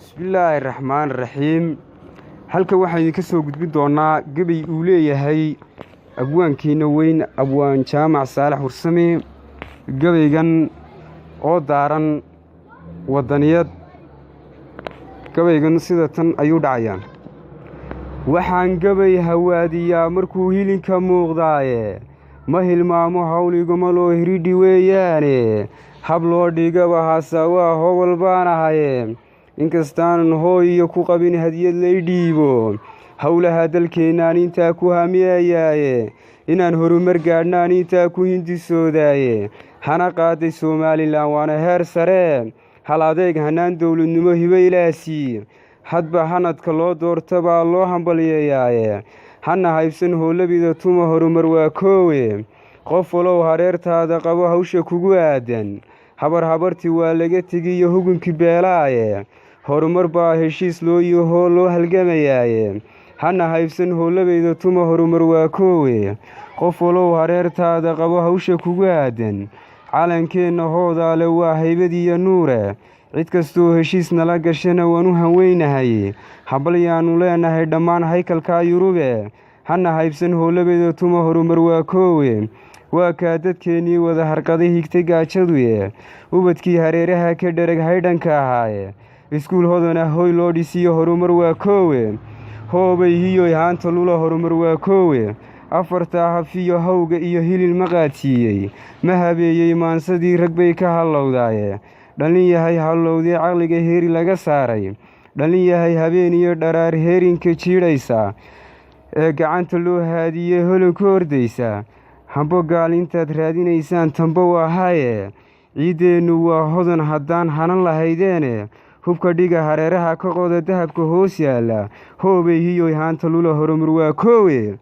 Bismillaahirrahmaanirrahiim. Halka waxaan idinka soo gudbin doonaa gabay uu leeyahay abwaankeena weyn abwaan Jaamac Saalax Warsame. Gabaygan oo daaran wadaniyad. Gabaygan sida tan ayuu dhacayaan. Waxaan gabay hawaadiyaa markuu hilinka muuqdaaye ma hilmaamo hawliguma loo hiridhi weeyaane hab loo dhigaba haasawaa hobol baan ahaye inkastaanan hooy iyo ku qabin hadiyad lay dhiibo howlaha dalkeennaan intaa ku hamiyayaaye inaan horumar gaadhnaan intaa ku hindisoodaaye hana qaaday Somalilan waana heer sare hal adeeg hanaan dowladnimo hibo ilaasii hadba hanadka loo doorta baa loo hambalyeeyaaye hana haybsan howlabida tuma horumar waa koowe qof walow hareertaada qabo hawsha kugu aadan habartii waa laga tegiyo hugunkii beelaaye horumar baa heshiis loo yaho loo halgamayaaye hana haybsan howlabida tuma horumar waa koowe qof walow hareertaada qabo hawsha kugu aadan calankeenna hoodaale waa haybadiiyo nuure cid kastoo heshiis nala gashana waan u hanweynahay habalyaannu leenahay dhammaan haykalkaa yurube hana haybsan howlabida tuma horumar waa koowe waa kaa dadkeennii wada harqaday higtay gaajaduye ubadkii hareeraha ka dherag haydhanka ahaaye iskuul hodana hoy loo dhisiyo horumar waa koowe hoobay hiyoy haanta lula horumar waa koowe afartaa hafiyo hawga iyo hilil ma qaadsiiyey ma habeeyey maansadii rag bay ka hallowdaaye dhallin yahay hallowdee caqliga heeri laga saaray dhallin yahay habeen iyo dharaar heerinka jiidhaysa ee gacanta loo haadiyey holo ka ordaysa hambo gaal intaad raadinaysaan tambo waa haye ciiddeennu waa hodan haddaan hanan lahaydeene hubka dhiga hareeraha ka qoda dahabka hoos yaalla hoobay hiyoy haanta lula horumar waa koowe